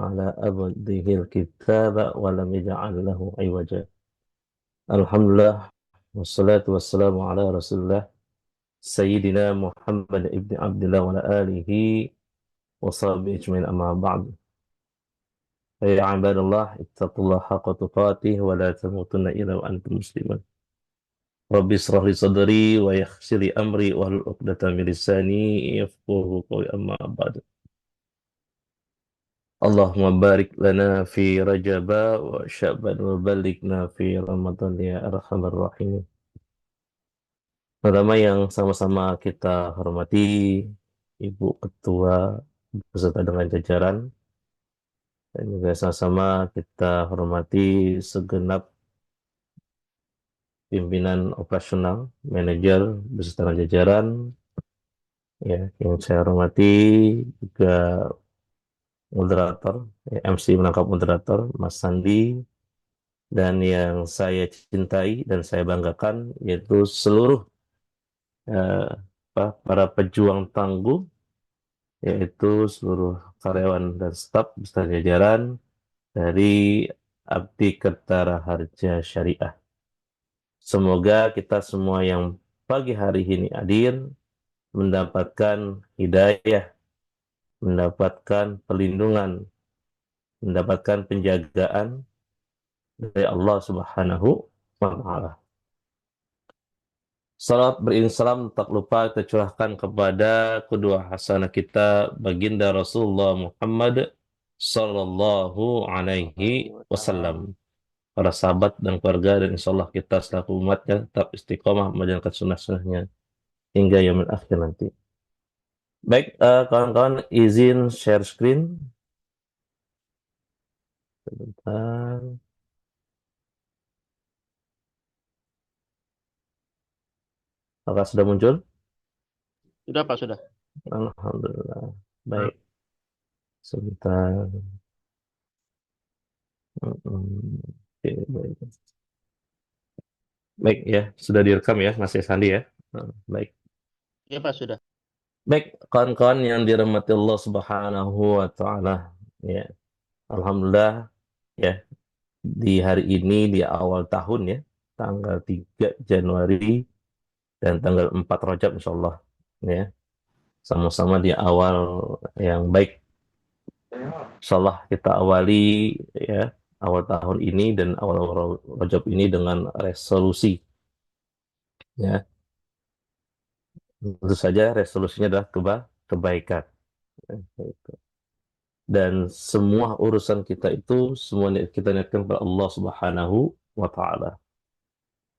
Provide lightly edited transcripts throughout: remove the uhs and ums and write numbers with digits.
على عبده الكتاب ولم يجعل له عوجا. Alhamdulillah wassalatu wassalamu ala Rasulillah Sayyidina Muhammad ibn Abdullah wa ala alihi wa sahbihi ajmain amma ba'd. Ya ibadallah ittaqullaha haqqa tuqatih wa la tamutunna illa wa antum muslimun. Rabbi israh li sadri wa yassir li amri wa hlul 'uqdatam min lisani yafqahu qawli amma ba'd. Allahumma barik lana fi Rajab wa Sya'ban wa balighna fi Ramadan ya arhamar rahimin. Pertama yang sama-sama kita hormati Ibu Ketua beserta dengan jajaran, dan juga sama-sama kita hormati segenap pimpinan operasional, manajer beserta dengan jajaran, ya, yang saya hormati juga moderator, ya, MC menangkap moderator, Mas Sandi, dan yang saya cintai dan saya banggakan yaitu seluruh eh, para pejuang tangguh, yaitu seluruh karyawan dan staf beserta jajaran dari Abdi Kertara Harja Syariah. Semoga kita semua yang pagi hari ini hadir mendapatkan hidayah, mendapatkan perlindungan, mendapatkan penjagaan dari Allah Subhanahu wa Ta'ala. Salat beriring salam tak lupa kita curahkan kepada kedua hasanah kita baginda Rasulullah Muhammad sallallahu alaihi wasallam, para sahabat dan keluarga, dan insya Allah kita selaku umatnya tetap istiqomah menjalankan sunnah-sunnahnya hingga yaumil akhir nanti. Baik, kawan-kawan izin share screen sebentar. Apakah sudah muncul? Sudah Pak, sudah. Alhamdulillah. Baik, sebentar. Oke, baik. Baik ya, sudah direkam ya, Mas Sandi ya. Baik. Iya Pak, sudah. Baik, kawan-kawan yang dirahmati Allah Subhanahu wa Ta'ala, ya. Alhamdulillah, ya, di hari ini di awal tahun ya, tanggal 3 Januari dan tanggal 4 Rajab insyaallah, ya. Sama-sama di awal yang baik. Insyaallah kita awali ya awal tahun ini dan awal Rajab ini dengan resolusi, ya. Tentu saja resolusinya adalah kebaikan. Dan semua urusan kita itu semuanya kita niatkan kepada Allah Subhanahu wa Ta'ala.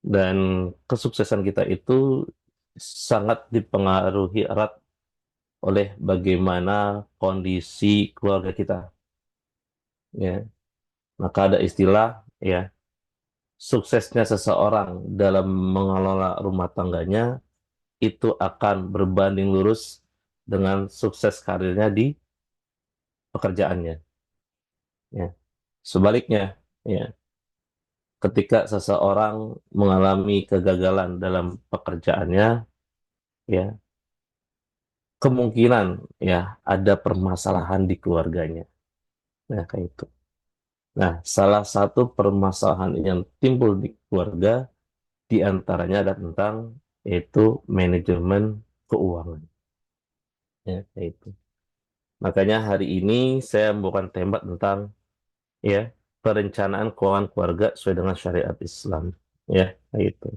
Dan kesuksesan kita itu sangat dipengaruhi erat oleh bagaimana kondisi keluarga kita. Ya, maka ada istilah, ya, suksesnya seseorang dalam mengelola rumah tangganya itu akan berbanding lurus dengan sukses karirnya di pekerjaannya. Ya. Sebaliknya, ya, ketika seseorang mengalami kegagalan dalam pekerjaannya, ya, kemungkinan ya ada permasalahan di keluarganya. Nah, kayak itu. Nah, salah satu permasalahan yang timbul di keluarga diantaranya adalah tentang yaitu manajemen keuangan. Ya, kayak itu. Makanya hari ini saya membawakan tema tentang ya perencanaan keuangan keluarga sesuai dengan syariat Islam. Ya, kayak itu.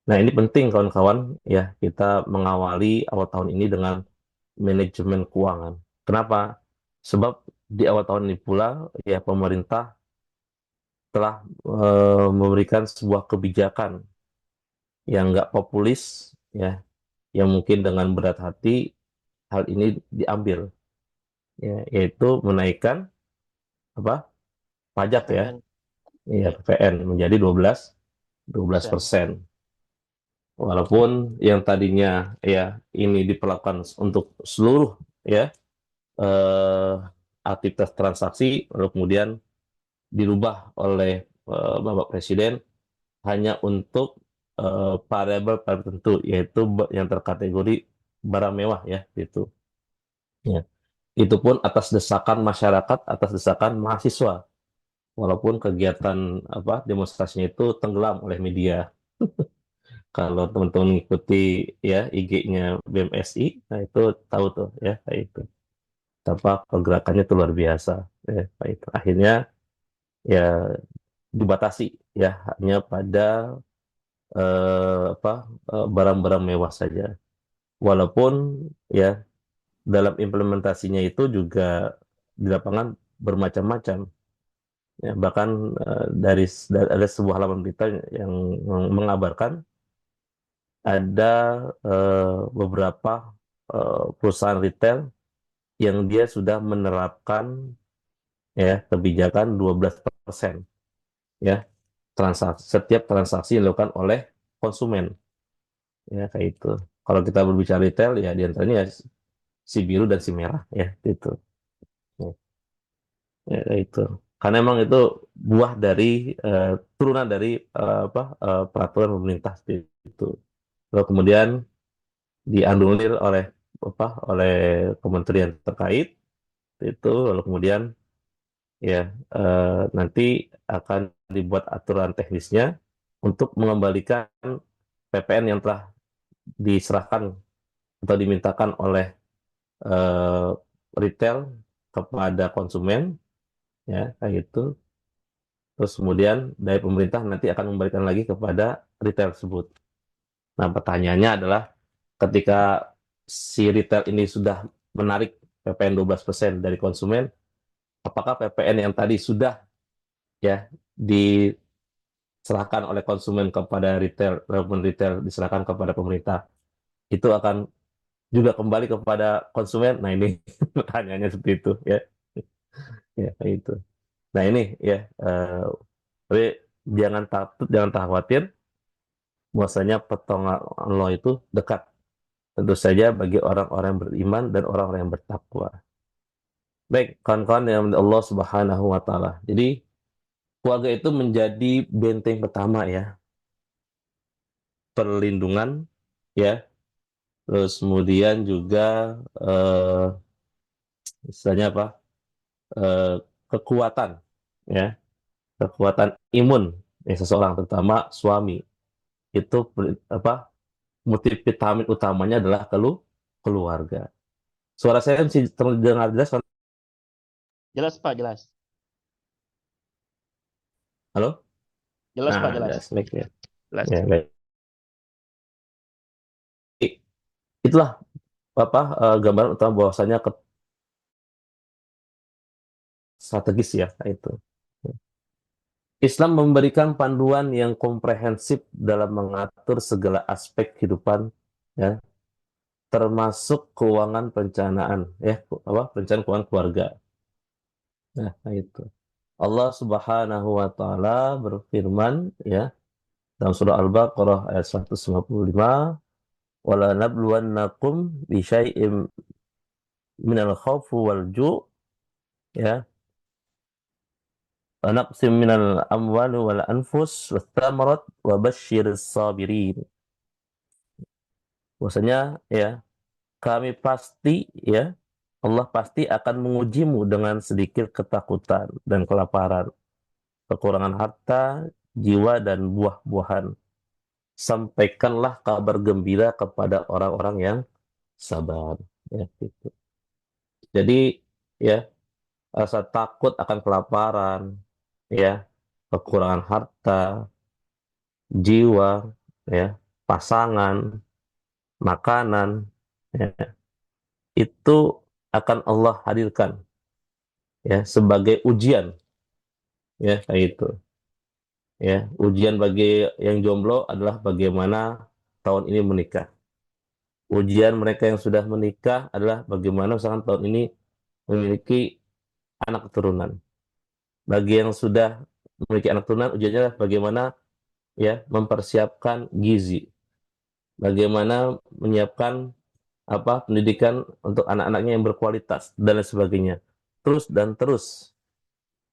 Nah, ini penting kawan-kawan ya, kita mengawali awal tahun ini dengan manajemen keuangan. Kenapa? Sebab di awal tahun ini pula ya pemerintah telah memberikan sebuah kebijakan yang nggak populis, ya, yang mungkin dengan berat hati hal ini diambil, ya, yaitu menaikkan apa, pajak ya, PPN. ya, Ya, PPN menjadi 12 persen. persen. Walaupun yang tadinya ya ini diperlakukan untuk seluruh ya eh, aktivitas transaksi, lalu kemudian dirubah oleh Bapak Presiden hanya untuk variabel tertentu, yaitu yang terkategori barang mewah ya, gitu. Ya. Itu pun atas desakan masyarakat, atas desakan mahasiswa. Walaupun kegiatan apa demonstrasinya itu tenggelam oleh media. Kalau teman-teman mengikuti ya IG-nya BMSI, nah itu tahu tuh ya kayak itu. Apa pergerakannya itu luar biasa ya kayak itu. Akhirnya ya dibatasi ya hanya pada apa barang-barang mewah saja. Walaupun ya dalam implementasinya itu juga di lapangan bermacam-macam. Ya, bahkan ada sebuah halaman berita yang mengabarkan ada beberapa perusahaan retail yang dia sudah menerapkan ya kebijakan 12% ya setiap transaksi yang dilakukan oleh konsumen ya kayak itu. Kalau kita berbicara retail ya di antaranya ya si biru dan si merah ya itu. Ya, ya, kayak itu. Karena emang itu buah dari eh, turunan dari apa peraturan pemerintah seperti itu. Lalu kemudian dianulir oleh apa oleh kementerian terkait itu lalu kemudian ya nanti akan dibuat aturan teknisnya untuk mengembalikan PPN yang telah diserahkan atau dimintakan oleh eh, retail kepada konsumen ya kayak gitu. Terus kemudian dari pemerintah nanti akan memberikan lagi kepada retail tersebut. Nah, pertanyaannya adalah ketika si retail ini sudah menarik PPN 12% dari konsumen, apakah PPN yang tadi sudah ya diserahkan oleh konsumen kepada retail, walaupun retail diserahkan kepada pemerintah, itu akan juga kembali kepada konsumen? Nah, ini pertanyaannya seperti itu ya. Ya, kayak itu. Nah, ini ya tapi jangan takut, jangan khawatir, bahwasanya pertolongan Allah itu dekat. Tentu saja bagi orang-orang yang beriman dan orang-orang yang bertakwa. Baik, kawan-kawan yang Allah Subhanahu wa taala. Jadi, keluarga itu menjadi benteng pertama ya, perlindungan ya. Terus kemudian juga eh istilahnya apa? eh, kekuatan ya, kekuatan imun ya seseorang terutama suami. Itu apa? Multivitamin utamanya adalah keluarga. Suara saya masih terdengar jelas kan? Jelas Pak, jelas. Halo? Jelas Pak, Nah, jelas. jelas baik ya. Jelas. Ya, baik. Itulah apa gambaran utama bahwasanya strategis ya itu. Islam memberikan panduan yang komprehensif dalam mengatur segala aspek kehidupan ya, termasuk keuangan perencanaan ya, apa perencanaan keuangan keluarga. Nah, itu. Allah Subhanahu wa taala berfirman ya dalam surah Al-Baqarah ayat 155, "Wala nabluwannakum bi syai'im minal khawfi wal ju' ya naqsim minal amwali wal anfus was thamarat wa basyiris sabirin." Bahwasanya ya, kami pasti ya Allah pasti akan mengujimu dengan sedikit ketakutan dan kelaparan, kekurangan harta, jiwa dan buah-buahan. Sampaikanlah kabar gembira kepada orang-orang yang sabar. Ya, gitu. Jadi ya rasa takut akan kelaparan, ya kekurangan harta, jiwa, ya pasangan, makanan, ya, itu akan Allah hadirkan ya sebagai ujian ya kayak itu ya ujian bagi yang jomblo adalah bagaimana tahun ini menikah. Ujian mereka yang sudah menikah adalah bagaimana misalkan tahun ini memiliki anak keturunan. Bagi yang sudah memiliki anak keturunan, ujiannya adalah bagaimana ya mempersiapkan gizi, bagaimana menyiapkan apa pendidikan untuk anak-anaknya yang berkualitas dan lain sebagainya. Terus dan terus.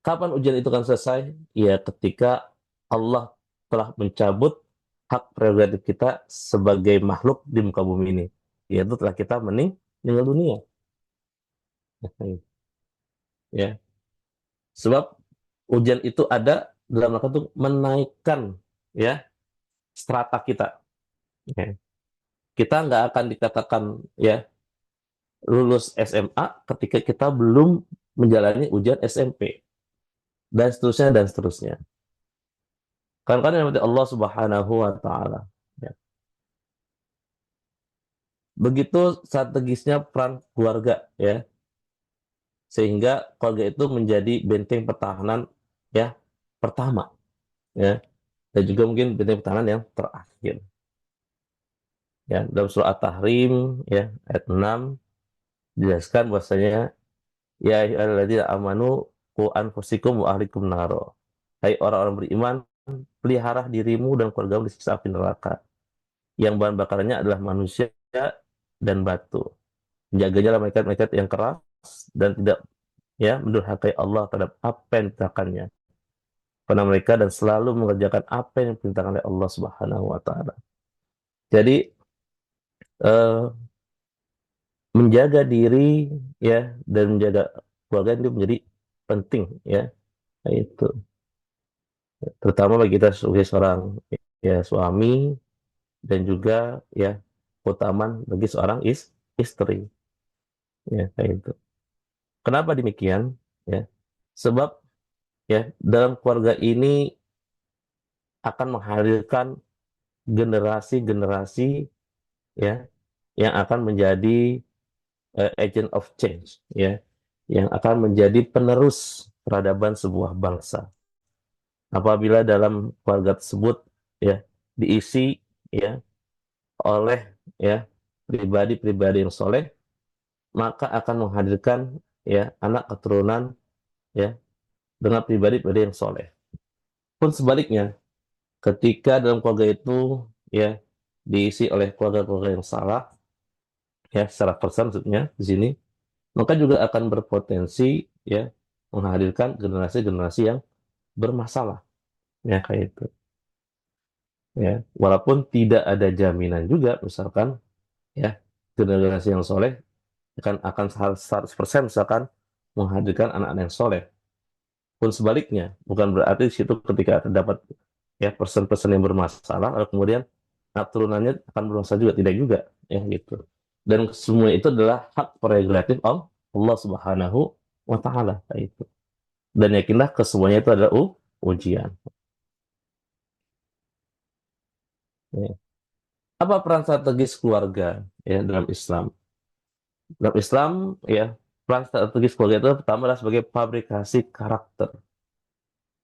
Kapan ujian itu akan selesai? Ya ketika Allah telah mencabut hak prerogatif kita sebagai makhluk di muka bumi ini. Yaitu telah kita meninggal dunia. Ya, sebab ujian itu ada dalam rangka untuk menaikkan ya strata kita. Ya. Kita nggak akan dikatakan ya lulus SMA ketika kita belum menjalani ujian SMP dan seterusnya dan seterusnya. Kan yang Allah Subhanahu wa taala. Ya. Begitu strategisnya peran keluarga ya, sehingga keluarga itu menjadi benteng pertahanan ya pertama ya, dan juga mungkin benteng pertahanan yang terakhir. Ya, dalam surah At-Tahrim ya ayat 6 dijelaskan bahwasanya ya ayyuhalladzina amanu qu anfusikum wa ahlikum naro. Hai orang-orang beriman, pelihara dirimu dan keluargamu dari siksa api neraka. Yang bahan bakarannya adalah manusia dan batu. Jaganya malaikat-malaikat yang keras dan tidak ya mendurhakai Allah terhadap apa yang diperintahkannya. Karena mereka dan selalu mengerjakan apa yang diperintahkan oleh Allah Subhanahu wa taala. Jadi eh, menjaga diri ya dan menjaga keluarga itu menjadi penting ya. Nah, itu terutama bagi kita sebagai seorang ya suami dan juga ya keutamaan bagi seorang istri ya kayak itu. Kenapa demikian? Ya, sebab ya dalam keluarga ini akan menghadirkan generasi-generasi ya yang akan menjadi agent of change ya, yang akan menjadi penerus peradaban sebuah bangsa. Apabila dalam keluarga tersebut ya diisi ya oleh ya pribadi-pribadi yang soleh, maka akan menghadirkan ya anak keturunan ya dengan pribadi-pribadi yang soleh. Pun sebaliknya, ketika dalam keluarga itu ya diisi oleh keluarga-keluarga yang salah, ya secara persen maksudnya di sini, maka juga akan berpotensi ya menghadirkan generasi-generasi yang bermasalah, ya kayak itu. Ya, walaupun tidak ada jaminan juga, misalkan ya generasi yang soleh akan 100% misalkan menghadirkan anak-anak yang soleh. Pun sebaliknya, bukan berarti di situ ketika terdapat ya persen-persen yang bermasalah, lalu kemudian turunannya akan bermasalah juga, tidak juga, ya gitu. Dan semua itu adalah hak prerogatif Allah Subhanahu wa Ta'ala, kayak itu. Dan yakinlah kesemuanya itu adalah ujian. Ya. Apa peran strategis keluarga ya dalam Islam? Dalam Islam ya peran strategis keluarga itu pertama adalah sebagai fabrikasi karakter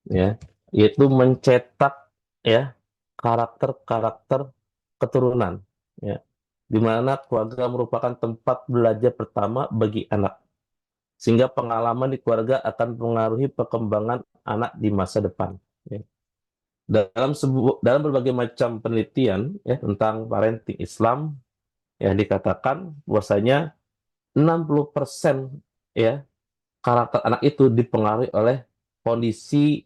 ya, yaitu mencetak ya karakter-karakter keturunan ya, di mana keluarga merupakan tempat belajar pertama bagi anak, sehingga pengalaman di keluarga akan mempengaruhi perkembangan anak di masa depan ya. Dalam berbagai macam penelitian ya tentang parenting Islam ya dikatakan bahwasanya 60% ya karakter anak itu dipengaruhi oleh kondisi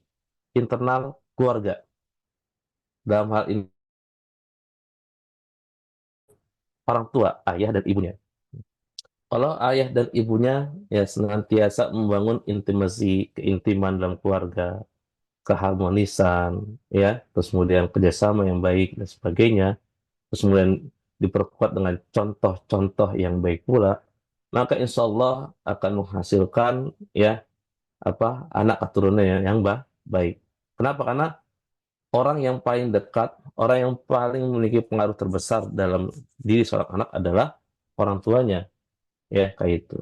internal keluarga. Dalam hal ini orang tua, ayah dan ibunya. Kalau ayah dan ibunya ya senantiasa membangun intimasi, keintiman dalam keluarga, keharmonisan, ya, terus kemudian kerjasama yang baik dan sebagainya, terus kemudian diperkuat dengan contoh-contoh yang baik pula, maka insya Allah akan menghasilkan ya apa anak keturunan yang baik. Kenapa? Karena orang yang paling dekat, orang yang paling memiliki pengaruh terbesar dalam diri seorang anak adalah orang tuanya, ya kayak itu.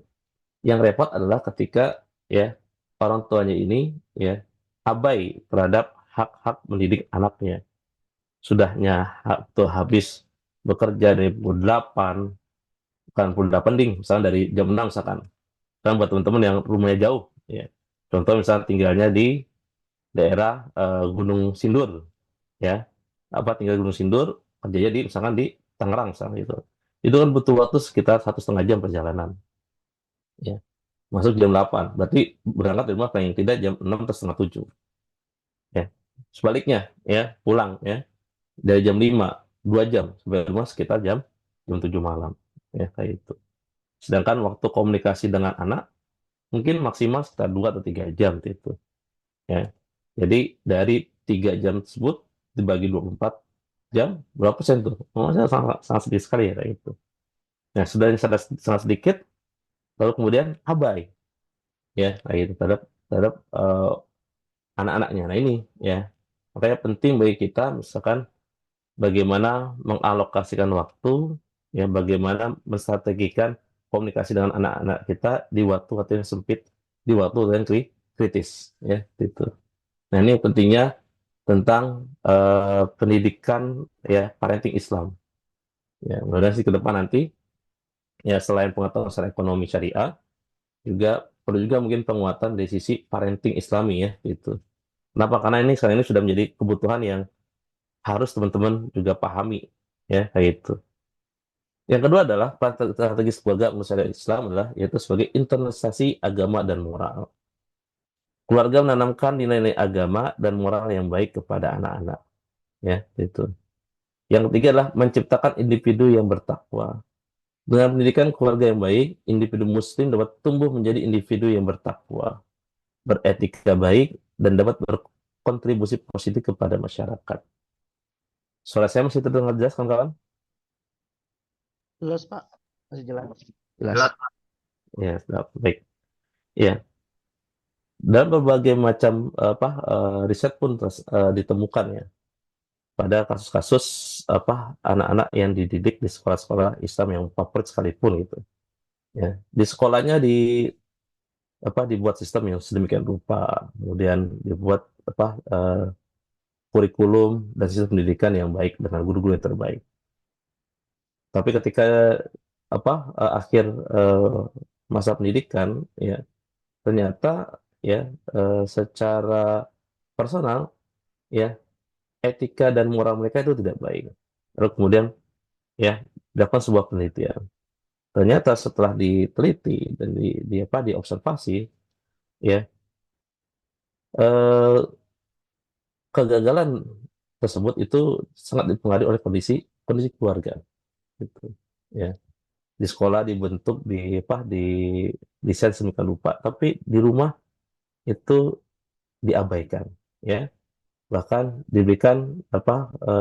Yang repot adalah ketika ya orang tuanya ini ya abai terhadap hak-hak mendidik anaknya. Sudahnya tuh habis bekerja dari pukul 8, bukan pukul 8 ding, misalnya dari jam 6 misalkan. Kan buat teman-teman yang rumahnya jauh, ya. Contoh misalnya tinggalnya di daerah Gunung Sindur, ya. Apa tinggal di Gunung Sindur, kerjanya di misalkan di Tangerang misalnya itu. Itu kan butuh waktu sekitar 1,5 jam perjalanan, ya. Masuk jam 8, berarti berangkat dari rumah paling tidak jam 6 atau setengah 7, ya. Sebaliknya, ya, pulang, ya, dari jam 5, 2 jam, sampai rumah sekitar jam jam 7 malam, ya, kayak itu. Sedangkan waktu komunikasi dengan anak, mungkin maksimal sekitar 2 atau 3 jam itu ya. Jadi dari 3 jam tersebut dibagi 24 jam, berapa persen tuh? Oh, sangat, sangat sedikit sekali ya kayak gitu. Nah, sudah sangat, sangat sedikit, lalu kemudian abai ya kayak gitu terhadap terhadap anak-anaknya. Nah ini ya, makanya penting bagi kita misalkan bagaimana mengalokasikan waktu, ya bagaimana menstrategikan komunikasi dengan anak-anak kita di waktu-waktu yang sempit, di waktu yang kritis, ya gitu. Nah ini pentingnya tentang pendidikan ya parenting Islam. Ya, mudah-mudahan sih ke depan nanti ya selain pengetahuan secara ekonomi syariah, juga perlu juga mungkin penguatan dari sisi parenting Islami ya gitu. Kenapa? Karena ini sekarang ini sudah menjadi kebutuhan yang harus teman-teman juga pahami ya kayak itu. Yang kedua adalah peran strategis keluarga menurut syariat Islam adalah yaitu sebagai internalisasi agama dan moral. Keluarga menanamkan nilai-nilai agama dan moral yang baik kepada anak-anak ya itu. Yang ketiga adalah menciptakan individu yang bertakwa. Dengan pendidikan keluarga yang baik, individu muslim dapat tumbuh menjadi individu yang bertakwa, beretika baik, dan dapat berkontribusi positif kepada masyarakat. Suara saya masih terdengar jelas, kawan-kawan? Jelas, Pak. Masih jelas. Jelas. Jelas. Ya, baik. Ya, dan berbagai macam riset pun ditemukan ya pada kasus-kasus anak-anak yang dididik di sekolah-sekolah Islam yang favorit sekalipun gitu. Ya, di sekolahnya dibuat sistem yang sedemikian rupa, kemudian dibuat kurikulum dan sistem pendidikan yang baik dengan guru-guru yang terbaik. Tapi ketika akhir eh, masa pendidikan, ya ternyata ya secara personal ya etika dan moral mereka itu tidak baik. Lalu kemudian ya dilakukan sebuah penelitian. Ternyata setelah diteliti dan diobservasi ya eh, kegagalan tersebut itu sangat dipengaruhi oleh kondisi kondisi keluarga gitu. Ya, di sekolah dibentuk di desain sedemikian rupa, tapi di rumah itu diabaikan, ya. Bahkan diberikan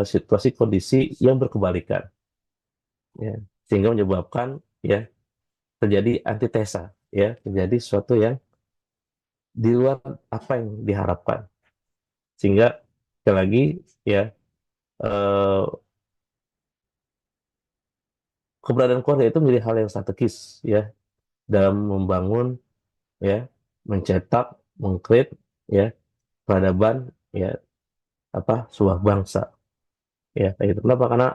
situasi kondisi yang berkebalikan, ya, sehingga menyebabkan ya terjadi antitesa, ya, terjadi sesuatu yang di luar apa yang diharapkan, sehingga sekali lagi ya eh, keberadaan keluarga itu menjadi hal yang strategis, ya, dalam membangun, ya, mencetak, mengkreat, ya, peradaban, ya, sebuah bangsa, ya, kayak gitu. Kenapa? Karena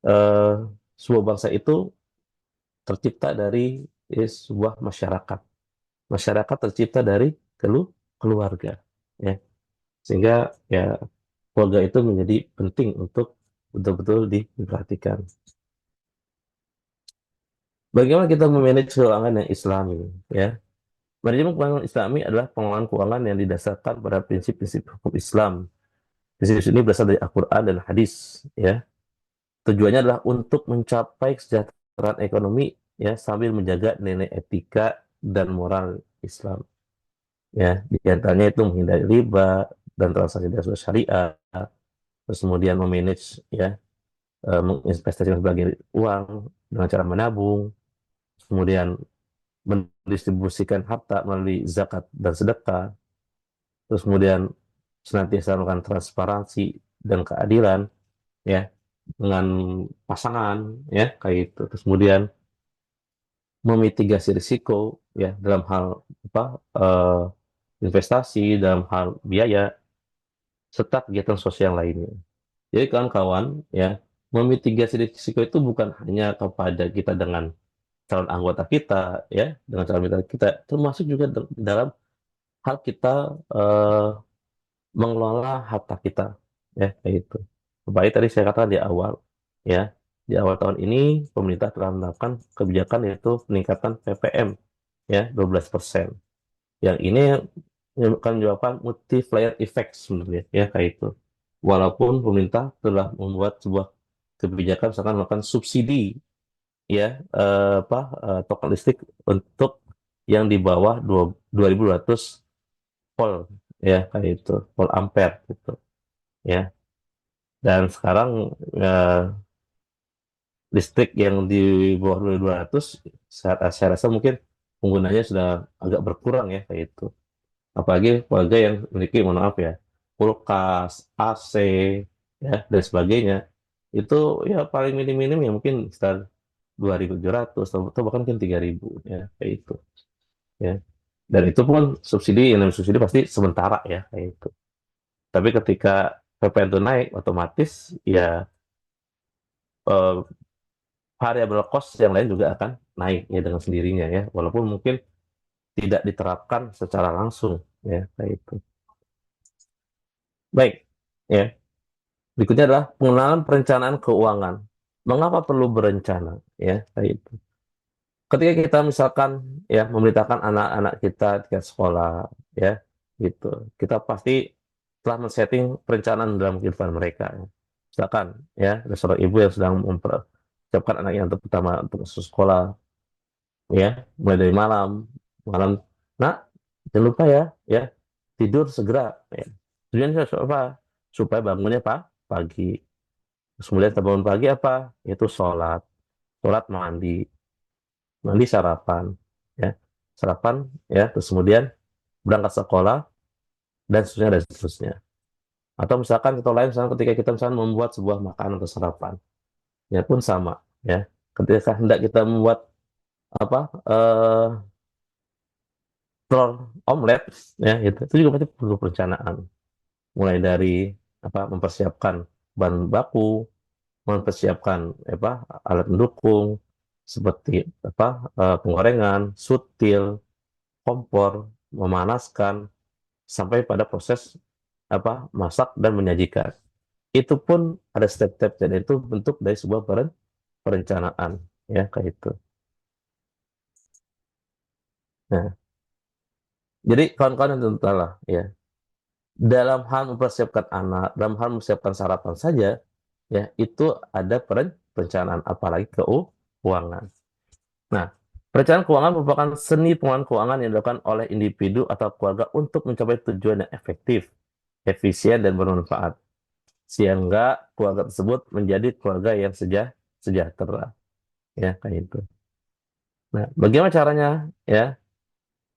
eh, sebuah bangsa itu tercipta dari sebuah masyarakat. Masyarakat tercipta dari keluarga, ya. Sehingga ya keluarga itu menjadi penting untuk betul-betul diperhatikan. Bagaimana kita memanage keuangan yang Islami, ya? Manajemen keuangan Islami adalah pengelolaan keuangan yang didasarkan pada prinsip-prinsip hukum Islam. Prinsip ini berasal dari Al-Quran dan hadis, ya. Tujuannya adalah untuk mencapai kesejahteraan ekonomi ya sambil menjaga nilai etika dan moral Islam. Ya, di antaranya itu menghindari riba dan transaksi dasar syariah, terus kemudian memanage ya menginvestasikan sebagai uang dengan cara menabung, kemudian mendistribusikan harta melalui zakat dan sedekah, terus kemudian senantiasa melakukan transparansi dan keadilan ya dengan pasangan ya kayak itu. Terus kemudian memitigasi risiko ya dalam hal apa eh, investasi, dalam hal biaya serta kegiatan sosial lainnya. Jadi kawan-kawan ya memitigasi risiko itu bukan hanya kepada kita dengan calon anggota kita ya dengan calon mitra kita, termasuk juga dalam hal kita eh, mengelola harta kita ya kayak itu. Baik tadi saya katakan di awal ya di awal tahun ini pemerintah telah melakukan kebijakan yaitu peningkatan PPM ya 12%. Yang ini akan menyebabkan multiplier effect sebenarnya ya kayak itu. Walaupun pemerintah telah membuat sebuah kebijakan misalkan melakukan subsidi ya token listrik untuk yang di bawah 2200 volt, ya kayak itu, volt ampere gitu ya. Dan sekarang listrik yang di bawah 2200, saya rasa mungkin penggunanya sudah agak berkurang ya kayak itu. Apalagi keluarga yang memiliki, mohon maaf ya, kulkas, AC, ya dan sebagainya. Itu ya paling minim-minim ya mungkin sekitar 2.700 atau bahkan mungkin 3.000 ya kayak itu ya. Dan itu pun subsidi, yang namanya subsidi pasti sementara ya kayak itu. Tapi ketika PPN itu naik, otomatis ya eh, variabel cost yang lain juga akan naik ya dengan sendirinya ya. Walaupun mungkin tidak diterapkan secara langsung ya kayak itu. Baik ya. Berikutnya adalah pengenalan perencanaan keuangan. Mengapa perlu berencana ya kayak itu. Ketika kita misalkan ya memerintahkan anak-anak kita ke sekolah ya gitu, kita pasti telah men-setting perencanaan dalam kehidupan mereka. Misalkan ya ada seorang ibu yang sedang mempersiapkan anak yang pertama untuk masuk sekolah ya, mulai dari malam, malam, nak jangan lupa ya ya tidur segera ya. Tujuannya apa? Supaya bangunnya pagi. Terus kemudian kita bangun pagi apa? Itu sholat, sholat mandi, mandi sarapan, ya sarapan ya, terus kemudian berangkat sekolah dan seterusnya dan seterusnya. Atau misalkan kita lain, misalkan ketika kita misalkan membuat sebuah makanan atau sarapan, ya pun sama ya. Ketika hendak kita membuat apa telur omelet ya gitu, itu juga pasti perlu perencanaan. Mulai dari apa mempersiapkan bahan baku, mempersiapkan apa alat pendukung seperti apa penggorengan, sutil, kompor, memanaskan sampai pada proses apa masak dan menyajikan. Itu pun ada step-step dan itu bentuk dari sebuah perencanaan ya kayak itu. Nah, jadi kawan-kawan yang tentu lah ya, dalam hal mempersiapkan anak, dalam hal mempersiapkan sarapan saja ya itu ada perencanaan, apalagi keuangan. Nah, perencanaan keuangan merupakan seni pengelolaan keuangan yang dilakukan oleh individu atau keluarga untuk mencapai tujuan yang efektif, efisien, dan bermanfaat. Sehingga keluarga tersebut menjadi keluarga yang sejahtera. Ya, kayak itu. Nah, bagaimana caranya? Ya,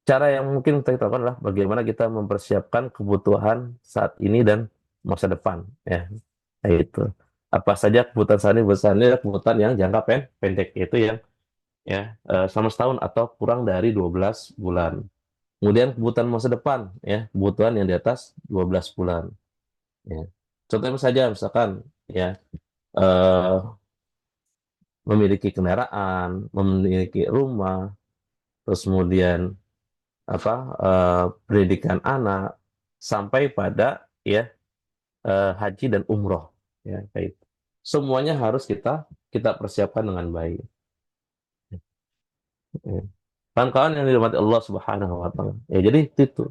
cara yang mungkin kita lakukan adalah bagaimana kita mempersiapkan kebutuhan saat ini dan masa depan. Ya, kayak itu. Apa saja kebutuhan saat ini? Kebutuhan ini adalah kebutuhan yang jangka pendek, yaitu yang ya selama setahun atau kurang dari 12 bulan. Kemudian kebutuhan masa depan ya, kebutuhan yang di atas 12 bulan ya. Contohnya saja misalkan ya eh, memiliki kendaraan, memiliki rumah, terus kemudian apa pendidikan anak sampai pada ya haji dan umroh ya kayak itu. Semuanya harus kita kita persiapkan dengan baik. Ya. Kawan-kawan yang dirahmati Allah Subhanahu wa taala. Ya, jadi itu.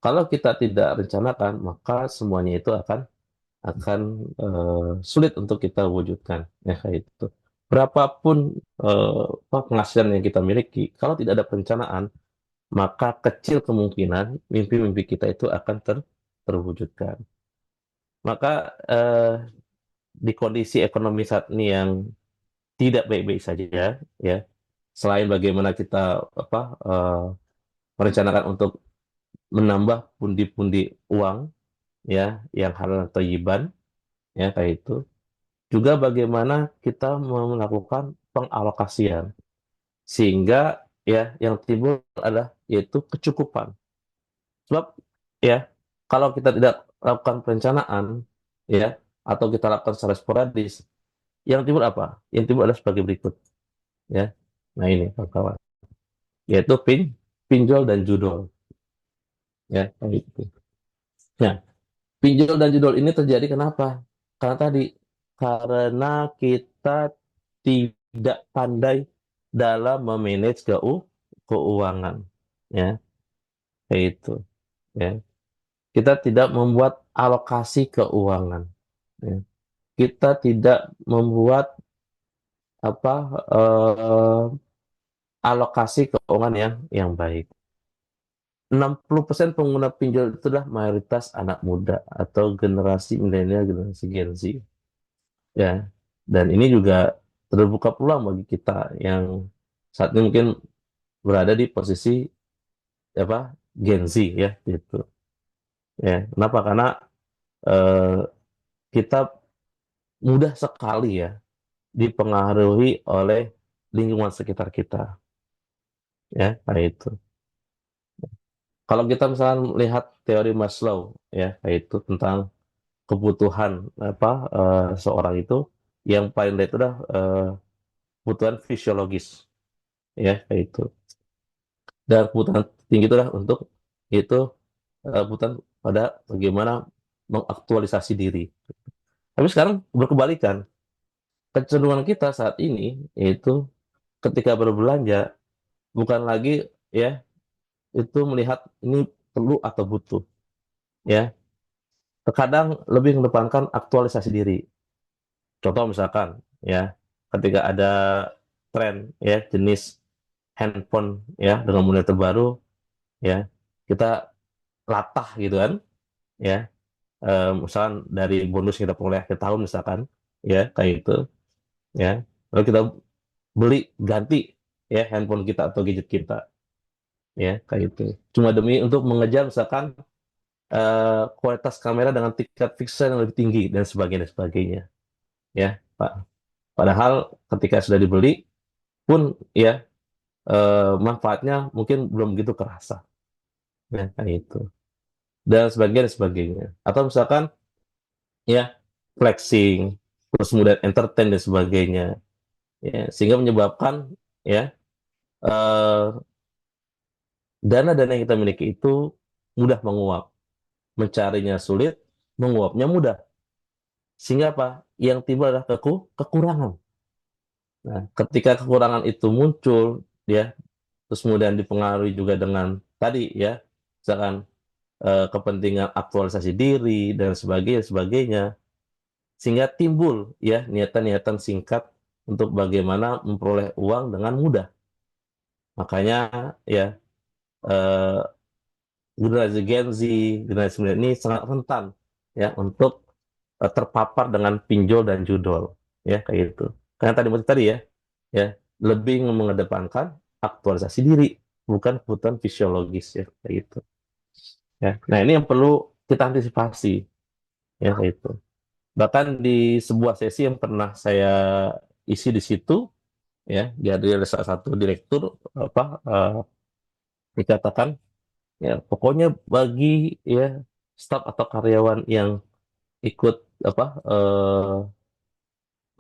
Kalau kita tidak rencanakan, maka semuanya itu akan sulit untuk kita wujudkan. Ya, kayak itu. Berapapun penghasilan yang kita miliki, kalau tidak ada perencanaan, maka kecil kemungkinan mimpi-mimpi kita itu akan terwujudkan. Maka di kondisi ekonomi saat ini yang tidak baik-baik saja, ya, selain bagaimana kita apa merencanakan untuk menambah pundi-pundi uang ya yang halal atau tayyiban ya kayak itu, juga bagaimana kita melakukan pengalokasian sehingga ya yang timbul adalah yaitu kecukupan. Sebab ya kalau kita tidak lakukan perencanaan ya atau kita lakukan secara sporadis, yang timbul apa? Yang timbul adalah sebagai berikut ya. Nah ini kawan-kawan, yaitu pinjol dan judol ya kayak gitu. Nah, pinjol dan judol ini terjadi kenapa? Karena tadi, karena kita tidak pandai dalam memanage keuangan ya kayak itu ya. Kita tidak membuat alokasi keuangan ya. Kita tidak membuat apa alokasi keuangan yang baik. 60% pengguna pinjol itu adalah mayoritas anak muda atau generasi milenial, generasi Gen Z, ya. Dan ini juga terbuka peluang bagi kita yang saat ini mungkin berada di posisi apa Gen Z, ya gitu. Ya, kenapa? Karena eh, kita mudah sekali ya dipengaruhi oleh lingkungan sekitar kita, ya kayak itu. Kalau kita misalnya melihat teori Maslow, ya kayak itu tentang kebutuhan apa seorang itu, yang paling rendah itu adalah kebutuhan fisiologis, ya kayak itu. Dan kebutuhan tinggi itu adalah untuk itu kebutuhan pada bagaimana mengaktualisasi diri. Tapi sekarang berkebalikan, kecenderungan kita saat ini yaitu ketika berbelanja bukan lagi ya itu melihat ini perlu atau butuh, ya. Terkadang lebih mengedepankan aktualisasi diri. Contoh misalkan ya, ketika ada tren ya jenis handphone ya dengan model terbaru, ya kita latah gitu kan, ya. Misalkan dari bonus kita peroleh akhir tahun misalkan, ya kayak itu, ya. Lalu kita beli ganti ya handphone kita atau gadget kita, ya kayak itu. Cuma demi untuk mengejar misalkan kualitas kamera dengan tingkat pixel yang lebih tinggi dan sebagainya, ya Pak. Padahal ketika sudah dibeli pun ya manfaatnya mungkin belum begitu kerasa, ya kayak itu. Dan sebagainya. Atau misalkan ya flexing, terus kemudian entertain dan sebagainya, ya sehingga menyebabkan ya eh, dana-dana yang kita miliki itu mudah menguap, mencarinya sulit, menguapnya mudah. Sehingga apa? Yang timbul adalah kekurangan. Nah, ketika kekurangan itu muncul, ya, terus kemudian dipengaruhi juga dengan tadi, ya, misalkan kepentingan aktualisasi diri dan sebagainya, sehingga timbul, ya, niatan-niatan singkat untuk bagaimana memperoleh uang dengan mudah. Makanya, ya, eh, generasi Gen Z, generasi milenial ini sangat rentan, ya, untuk terpapar dengan pinjol dan judol, ya kayak itu. Karena tadi ya lebih mengedepankan aktualisasi diri, bukan kebutuhan fisiologis, ya kayak itu. Ya, nah ini yang perlu kita antisipasi, ya kayak itu. Bahkan di sebuah sesi yang pernah saya isi di situ, ya dihadiri oleh salah satu direktur apa dikatakan, ya pokoknya bagi ya staf atau karyawan yang ikut apa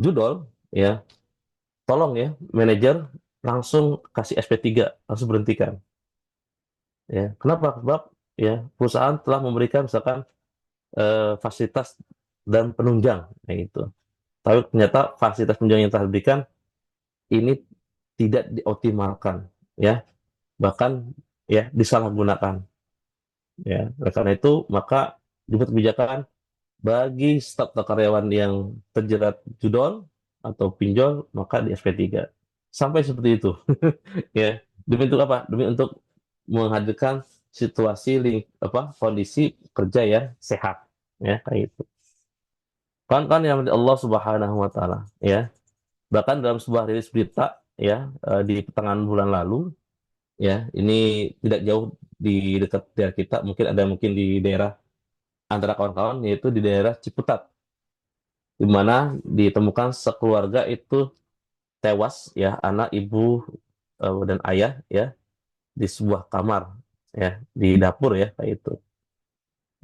judol, ya tolong ya manajer langsung kasih SP3, langsung berhentikan, ya kenapa? Sebab ya perusahaan telah memberikan misalkan fasilitas dan penunjang, ya itu. Tapi ternyata fasilitas penunjang yang telah diberikan ini tidak dioptimalkan, ya bahkan ya disalahgunakan, ya oleh karena itu maka dibuat kebijakan bagi staf atau karyawan yang terjerat judol atau pinjol maka di SP3 sampai seperti itu. Ya demi untuk apa? Demi untuk menghadirkan situasi apa kondisi kerja yang sehat, ya kayak itu. Kan yang Allah Subhanahu wa taala, ya. Bahkan dalam sebuah rilis berita ya di pertengahan bulan lalu, ya ini tidak jauh di dekat daerah kita, mungkin ada mungkin di daerah antara kawan-kawan, yaitu di daerah Ciputat, di mana ditemukan sekeluarga itu tewas, ya anak, ibu, dan ayah, ya di sebuah kamar, ya di dapur, ya kayak itu,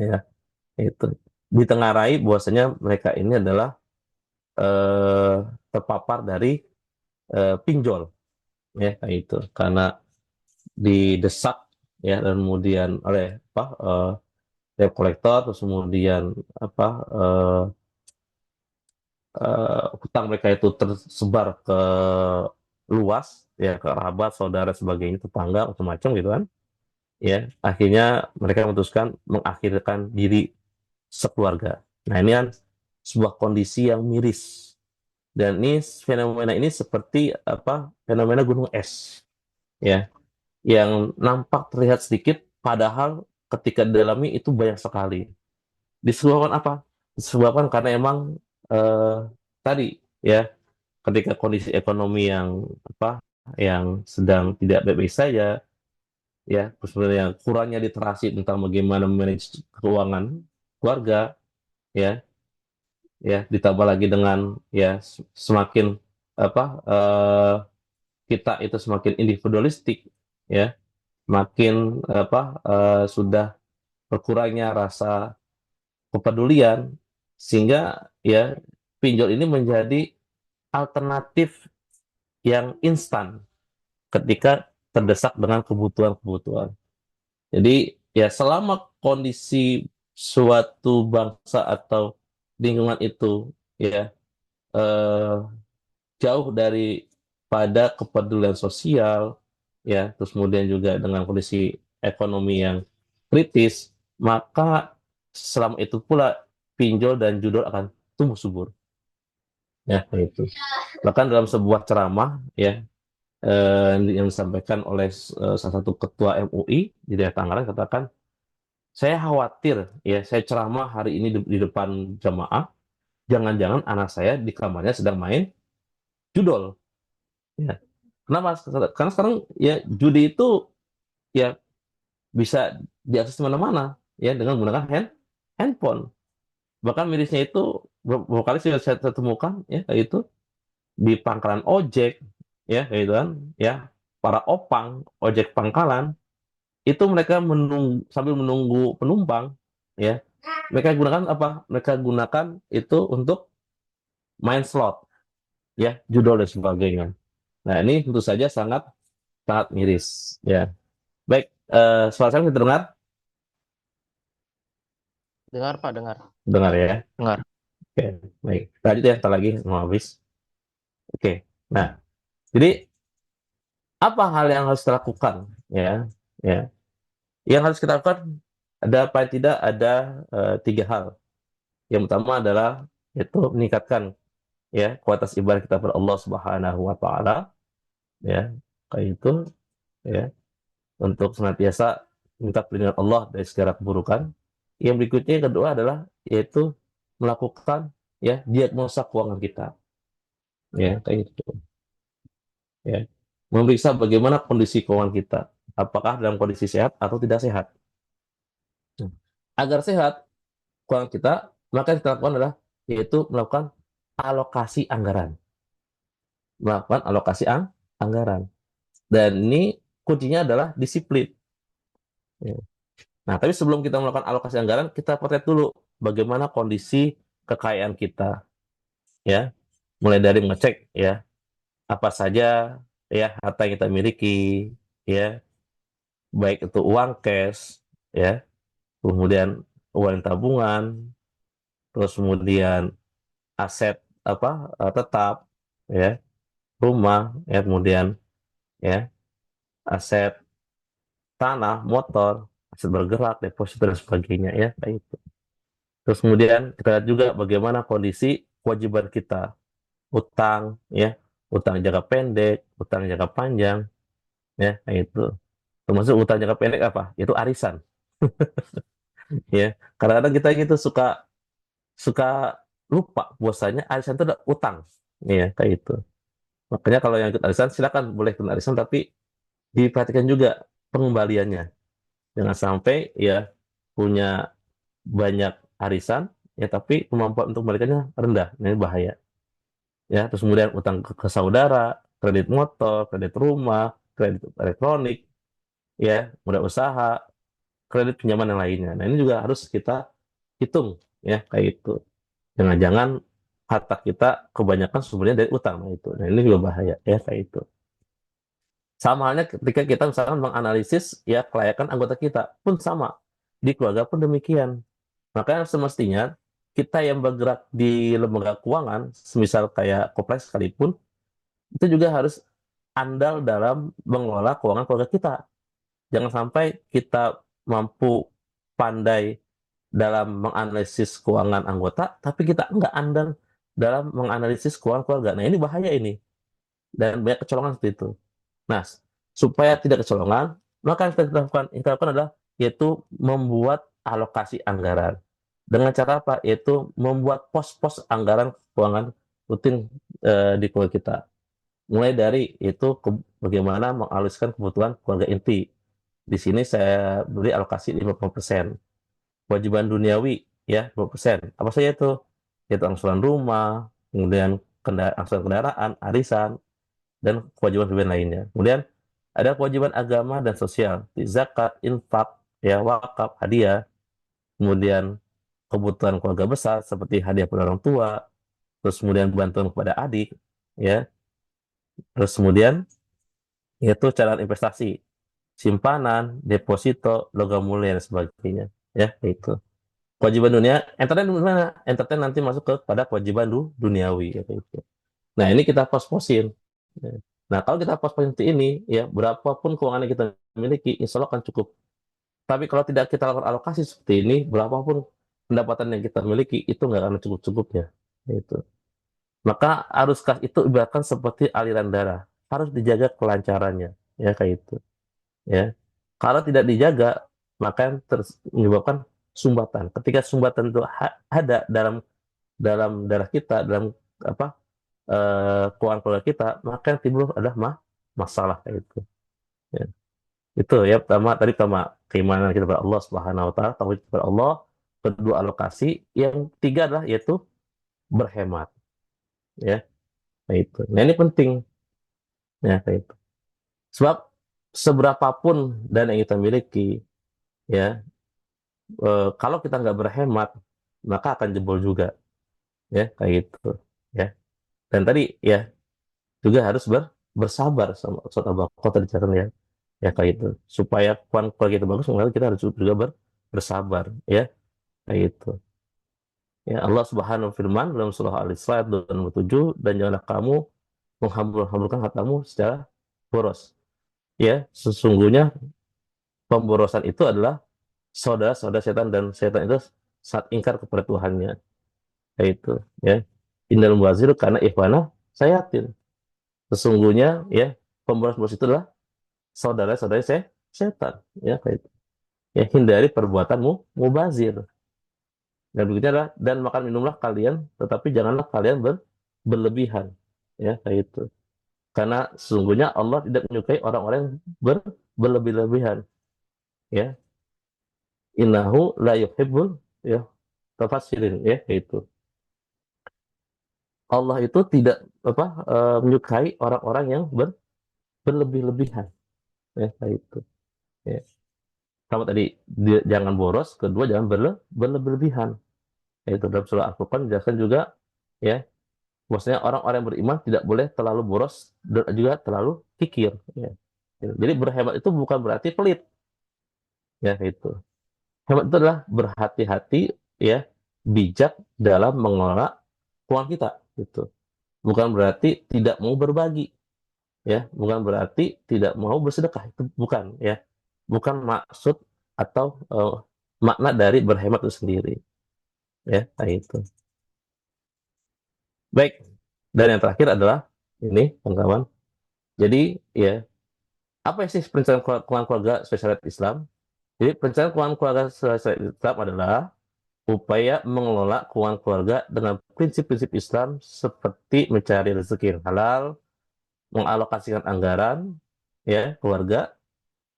ya itu ditengarai bahwasanya mereka ini adalah eh, terpapar dari pinjol, ya kayak itu karena didesak, ya dan kemudian oleh apa debt collector, terus kemudian apa hutang mereka itu tersebar ke luas, ya ke kerabat, saudara, sebagainya, tetangga, macam-macam gitu kan, ya akhirnya mereka memutuskan mengakhirkan diri sekeluarga. Nah ini kan sebuah kondisi yang miris, dan ini fenomena ini seperti apa fenomena gunung es, ya, yang nampak terlihat sedikit, padahal ketika didalami itu banyak sekali. Disebabkan apa? Disebabkan karena emang eh, tadi ya, ketika kondisi ekonomi yang apa, yang sedang tidak baik-baik saja, ya, terus kemudian kurangnya literasi tentang bagaimana manage keuangan keluarga, ya, ya, ditambah lagi dengan ya semakin apa, kita itu semakin individualistik, ya, makin apa, sudah berkurangnya rasa kepedulian, sehingga ya pinjol ini menjadi alternatif yang instan ketika terdesak dengan kebutuhan-kebutuhan. Jadi ya selama kondisi suatu bangsa atau lingkungan itu ya eh, jauh dari pada kepedulian sosial, ya, terus kemudian juga dengan kondisi ekonomi yang kritis, maka selama itu pula pinjol dan judul akan tumbuh subur, ya, itu. Bahkan dalam sebuah ceramah ya, yang disampaikan oleh salah satu ketua MUI di daerah Tangerang, katakan, saya khawatir ya, saya ceramah hari ini di depan jamaah, jangan-jangan anak saya di kamarnya sedang main judol. Ya. Kenapa? Karena sekarang ya judi itu ya bisa diakses di mana-mana ya dengan menggunakan handphone. Bahkan mirisnya itu beberapa kali saya temukan ya kayak itu di pangkalan ojek, ya kayak itu kan, ya, para opang ojek pangkalan itu mereka sambil menunggu penumpang, ya, mereka gunakan apa? Mereka gunakan itu untuk main slot, ya, judol dan sebagainya. Nah, ini tentu saja sangat sangat miris, ya. Baik, suara saya bisa terdengar? Dengar Pak, dengar. Dengar ya. Dengar. Oke, baik. Lanjut ya, ntar lagi mau habis. Oke. Nah, jadi apa hal yang harus kita lakukan? Ya, ya. Yang harus kita lakukan ada paling tidak ada tiga hal. Yang pertama adalah yaitu meningkatkan ya kualitas ibadah kita kepada Allah Subhanahu wa taala, ya. Kayak itu, ya, untuk senantiasa minta perlindungan Allah dari segala keburukan. Yang berikutnya yang kedua adalah yaitu melakukan ya diagnosa keuangan kita, ya, kayak itu, ya. Memeriksa bagaimana kondisi keuangan kita, apakah dalam kondisi sehat atau tidak sehat. Nah, agar sehat keuangan kita, maka yang kita lakukan adalah yaitu melakukan alokasi anggaran, melakukan alokasi anggaran. Dan ini kuncinya adalah disiplin. Ya. Nah, tapi sebelum kita melakukan alokasi anggaran, kita potret dulu bagaimana kondisi kekayaan kita, ya. Mulai dari mengecek ya apa saja ya harta yang kita miliki, ya, baik itu uang cash, ya, kemudian uang tabungan, terus kemudian aset apa, tetap, ya, rumah, ya, kemudian ya aset tanah, motor, aset bergerak, deposito dan sebagainya, ya, kayak itu. Terus kemudian kita lihat juga bagaimana kondisi kewajiban kita, utang, ya, utang jangka pendek, utang jangka panjang, ya, kayak itu. Termasuk utang jangka pendek apa? Itu arisan, ya. Kadang-kadang kita gitu suka suka lupa bahwasanya arisan itu adalah utang, ya, kayak itu. Makanya kalau yang ikut arisan silakan boleh ikut arisan, tapi diperhatikan juga pengembaliannya. Jangan sampai ya punya banyak arisan ya tapi kemampuan untuk membalikannya rendah. Nah, ini bahaya. Ya, terus kemudian utang ke saudara, kredit motor, kredit rumah, kredit elektronik, ya, modal usaha, kredit pinjaman yang lainnya. Nah, ini juga harus kita hitung ya kayak itu. Jangan-jangan harta kita kebanyakan sumbernya dari utang. Nah, itu. Nah, ini juga bahaya ya kayak itu. Sama halnya ketika kita misalkan menganalisis ya kelayakan anggota kita pun sama. Di keluarga pun demikian. Makanya semestinya kita yang bergerak di lembaga keuangan, semisal kayak Kopres sekalipun, itu juga harus andal dalam mengelola keuangan keluarga kita. Jangan sampai kita mampu pandai dalam menganalisis keuangan anggota, tapi kita nggak andal dalam menganalisis keuangan keluarga. Nah, ini bahaya ini. Dan banyak kecolongan seperti itu. Nah, supaya tidak kecolongan, maka yang kita lakukan adalah yaitu membuat alokasi anggaran. Dengan cara apa? Yaitu membuat pos-pos anggaran keuangan rutin di keluarga kita. Mulai dari itu bagaimana mengalokasikan kebutuhan keluarga inti. Di sini saya beri alokasi 50%. Kewajiban duniawi ya 20%. Apa saja itu? Yaitu angsuran rumah, kemudian angsuran kendaraan, arisan, dan kewajiban-kewajiban lainnya. Kemudian ada kewajiban agama dan sosial, zakat, infak, ya wakaf, hadiah, kemudian kebutuhan keluarga besar seperti hadiah pada orang tua, terus kemudian bantuan kepada adik, ya, terus kemudian yaitu cara investasi, simpanan, deposito, logam mulia dan sebagainya, ya itu. Kewajiban dunia, entertain mana? Entertain nanti masuk pada kewajiban duniawi, gitu. Nah, ini kita pos-posin. Nah, kalau kita pos-posin seperti ini, ya, berapapun keuangan yang kita miliki, insya Allah akan cukup. Tapi kalau tidak kita lakukan alokasi seperti ini, berapapun pendapatan yang kita miliki, itu nggak akan cukup-cukupnya. Itu. Maka arus kas itu ibaratkan seperti aliran darah. Harus dijaga kelancarannya. Ya, kayak itu. Ya. Kalau tidak dijaga, maka yang menyebabkan sumbatan. Ketika sumbatan itu ada dalam dalam darah kita, dalam apa keuangan keluarga kita, maka yang timbul adalah masalah kayak itu. Ya. Itu ya pertama keimanan kita kepada Allah Subhanahu Wa Taala, tauhid kepada Allah. Kedua alokasi, yang tiga adalah yaitu berhemat. Ya, kayak itu. Nah ini penting ya kayak itu. Sebab seberapapun dana yang kita miliki, ya kalau kita nggak berhemat, maka akan jebol juga. Ya kayak gitu. Ya. Dan tadi ya juga harus bersabar sama Ustaz Abu Bakar tadi dicatat ya. Ya kayak itu. Supaya kualitas kita bagus, maka kita harus juga bersabar ya kayak itu. Ya Allah Subhanahu firman dalam surah Al-Isra ayat 27, dan janganlah kamu menghambur-hamburkan hartamu secara boros. Ya, sesungguhnya pemborosan itu adalah saudara-saudara setan, dan setan itu saat ingkar kepada Tuhannya. Kayak itu ya. Innal muwazir karena ikhwana sayatin. Sesungguhnya ya pemboros-pemboros itu adalah saudara-saudara setan ya kayak itu. Ya, hindari perbuatanmu mubazir. Dan berikutnya adalah dan makan minumlah kalian, tetapi janganlah kalian berlebihan. Ya, kayak itu. Karena sesungguhnya Allah tidak menyukai orang-orang yang berlebih-lebihan. Ya, innahu la yuhibbul ya tafasirin ya kayak itu. Allah itu tidak menyukai orang-orang yang berlebih-lebihan. Ya, kayak itu. Ya. Sama tadi jangan boros, kedua jangan berlebih-lebihan. Yaitu dalam surah Al-Furqan dijelaskan juga ya, maksudnya orang-orang yang beriman tidak boleh terlalu boros dan juga terlalu kikir ya. Jadi berhemat itu bukan berarti pelit ya itu. Hemat itu adalah berhati-hati ya, bijak dalam mengelola keuangan kita gitu. Bukan berarti tidak mau berbagi ya, bukan berarti tidak mau bersedekah, itu bukan ya. Bukan maksud atau makna dari berhemat itu sendiri ya, kayak itu. Baik. Dan yang terakhir adalah ini, teman-teman. Jadi, ya, apa sih perencanaan keuangan keluarga spesialis Islam? Jadi, perencanaan keuangan keluarga spesialis Islam adalah upaya mengelola keuangan keluarga dengan prinsip-prinsip Islam seperti mencari rezeki yang halal, mengalokasikan anggaran, ya, keluarga,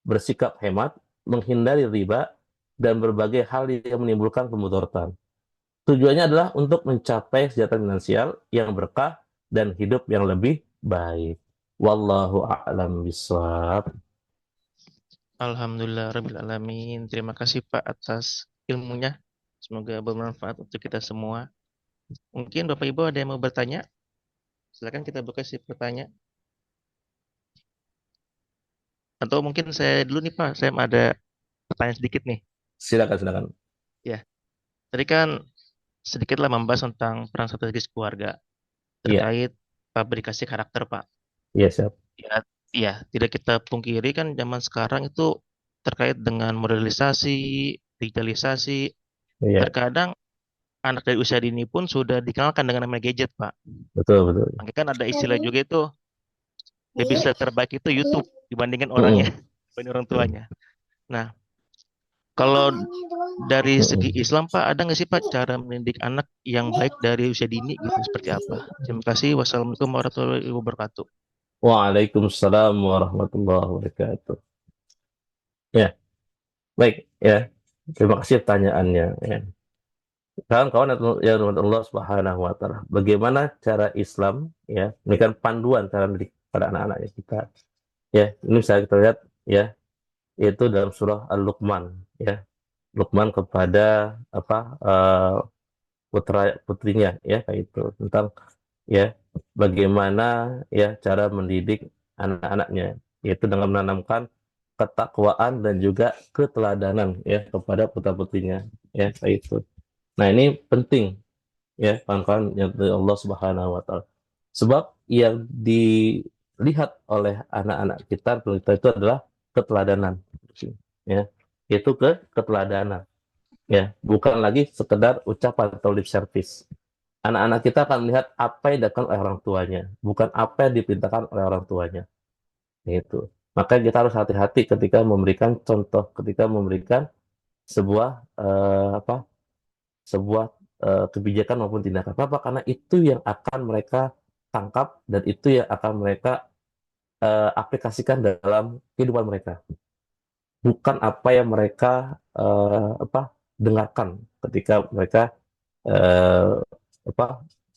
bersikap hemat, menghindari riba, dan berbagai hal yang menimbulkan kemudaratan. Tujuannya adalah untuk mencapai kesejahteraan finansial yang berkah dan hidup yang lebih baik. Wallahu a'lam bishawab. Alhamdulillah Rabbil Alamin. Terima kasih Pak atas ilmunya. Semoga bermanfaat untuk kita semua. Mungkin Bapak Ibu ada yang mau bertanya? Silakan kita buka sesi bertanya. Atau mungkin saya dulu nih Pak, saya ada pertanyaan sedikit nih. Silakan, silakan. Ya, tadi kan sedikitlah membahas tentang peran strategis keluarga Iya, terkait fabrikasi karakter Pak. iya siap. Ya, ya, tidak kita pungkiri kan zaman sekarang itu terkait dengan modernisasi, digitalisasi. Iya, Terkadang anak dari usia dini pun sudah dikenalkan dengan namanya gadget, Pak. betul, betul. Makanya kan ada istilah juga itu babysitter terbaik itu YouTube. dibandingkan orangnya, Mm-mm. dibanding orang tuanya. Nah, kalau dari segi Mm-mm. Islam, Pak, ada nggak sih, Pak, cara mendidik anak yang baik dari usia dini gitu? Seperti apa? Terima kasih. Wassalamualaikum warahmatullahi wabarakatuh. Waalaikumsalam warahmatullahi wabarakatuh. Ya, baik ya. Terima kasih pertanyaannya. Ya. Kawan-kawan yang dirahmati Allah Subhanahu wa taala. Bagaimana cara Islam ya memberikan panduan cara mendidik pada anak-anaknya kita. Ya, ini bisa kita lihat ya, yaitu dalam surah Al-Luqman ya. Luqman kepada apa putra putrinya ya kayak itu tentang ya bagaimana ya cara mendidik anak-anaknya, yaitu dengan menanamkan ketakwaan dan juga keteladanan ya kepada putra-putrinya ya kayak itu. Nah, ini penting ya kawan-kawan yang dari Allah Subhanahu wa taala. Sebab yang dilihat oleh anak-anak kita itu adalah keteladanan ya. Yaitu keteladanan ya, bukan lagi sekedar ucapan atau lip service. Anak-anak kita akan melihat apa yang dilakukan oleh orang tuanya, bukan apa yang diperintahkan oleh orang tuanya. Itu. Makanya kita harus hati-hati ketika memberikan contoh, ketika memberikan sebuah apa sebuah kebijakan maupun tindakan. Kenapa? Karena itu yang akan mereka tangkap dan itu yang akan mereka aplikasikan dalam kehidupan mereka. Bukan apa yang mereka dengarkan ketika mereka eh, apa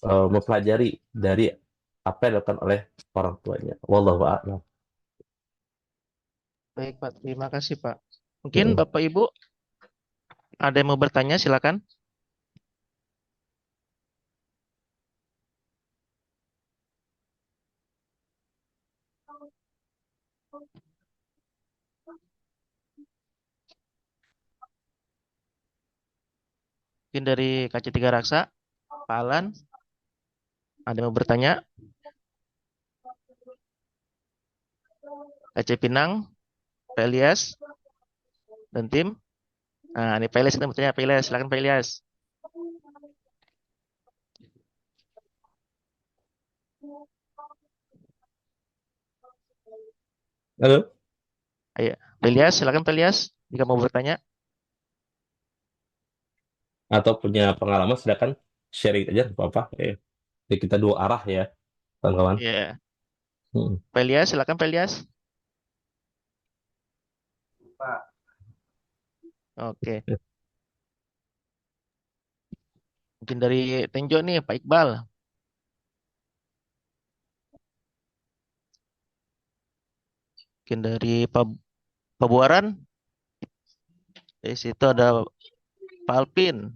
mempelajari dari apa yang dilakukan oleh orang tuanya. Wallahu a'lam. Baik, Pak. Terima kasih, Pak. Mungkin Mm. Bapak Ibu ada yang mau bertanya, silakan. Mungkin dari KC3 Raksa, Pak Alan, ada yang mau bertanya? KC Pinang, Pak Elias, dan tim. Nah, ini Pak Elias, kita mau bertanya. Pak Elias, silakan Pak Elias. Halo? Ayo, Pak Elias, silakan Pak Elias. Jika mau bertanya. Atau punya pengalaman silakan sharing aja nggak apa-apa. Jadi kita dua arah ya, kawan-kawan. Iya. Mm. Pak Elias, silakan Pak Elias. Oke. Mungkin dari Tenjo nih, Pak Iqbal. Mungkin dari Pak Buaran. Di situ ada Pak Alpin.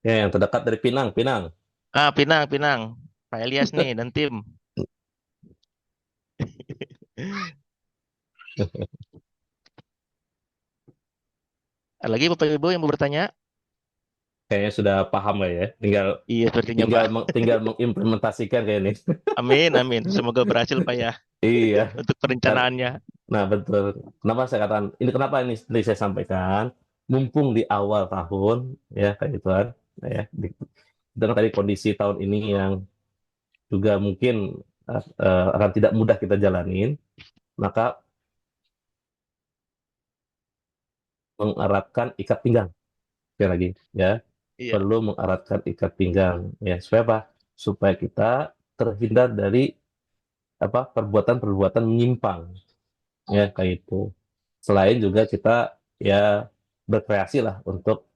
Ya, yang terdekat dari Pinang, Pinang. Ah, Pinang, Pinang. Pak Elias nih dan tim. Ada lagi Bapak Ibu yang mau bertanya? Kayaknya sudah paham lah ya. Tinggal Iya, sepertinya tinggal Pak. tinggal mengimplementasikan kayak ini. Amin, amin. Semoga berhasil Pak ya Iya. untuk Kan, perencanaannya. nah betul. Kenapa saya katakan ini, kenapa ini tadi saya sampaikan mumpung di awal tahun ya kayak gitu kan. Nah, ya, dan tadi kondisi tahun ini yang juga mungkin akan tidak mudah kita jalanin, maka mengeratkan ikat pinggang sekali lagi ya, Iya, perlu mengeratkan ikat pinggang ya supaya apa? Supaya kita terhindar dari apa perbuatan-perbuatan menyimpang ya kayak itu. Selain juga kita ya berkreasi lah untuk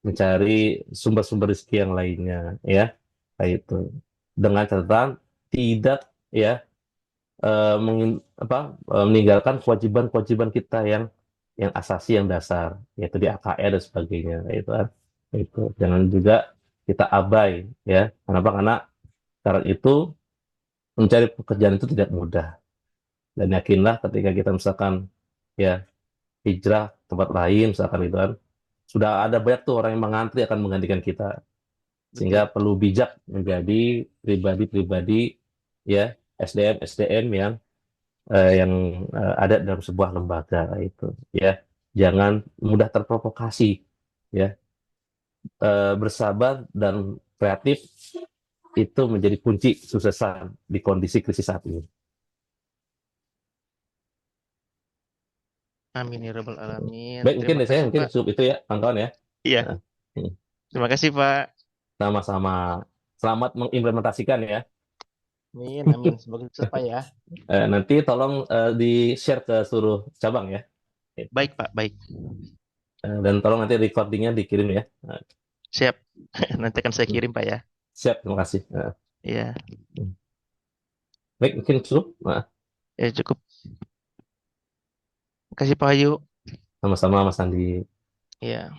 mencari sumber-sumber rezeki yang lainnya ya kayak itu, dengan catatan tidak ya meninggalkan kewajiban-kewajiban kita yang asasi, yang dasar, yaitu di AKR dan sebagainya itu kan. Itu jangan juga kita abai ya. Kenapa? Karena sekarang itu mencari pekerjaan itu tidak mudah, dan yakinlah ketika kita misalkan ya hijrah ke tempat lain misalkan itu kan, sudah ada banyak tuh orang yang mengantri akan menggantikan kita, sehingga betul. perlu bijak menjadi pribadi-pribadi ya, SDM SDM yang ada dalam sebuah lembaga itu ya. Jangan mudah terprovokasi ya. Bersabar dan kreatif itu menjadi kunci suksesan di kondisi krisis saat ini. Amin ya rabbal alamin. Baik, mungkin Terima dari saya kasih, mungkin Pak. cukup itu ya, kawan-kawan ya. Iya, Nah, hmm, terima kasih, Pak. sama-sama. Selamat mengimplementasikan ya. Amin, amin. Semoga sukses, Pak ya. Nanti tolong di-share ke seluruh cabang ya. Baik, Pak, baik. Dan tolong nanti recordingnya dikirim ya. Siap. Nanti akan saya kirim, Pak ya. Siap, terima kasih. Iya, Baik, mungkin cukup. ya cukup. Terima kasih, Pak Ayu. Sama-sama Mas Andi. Iya.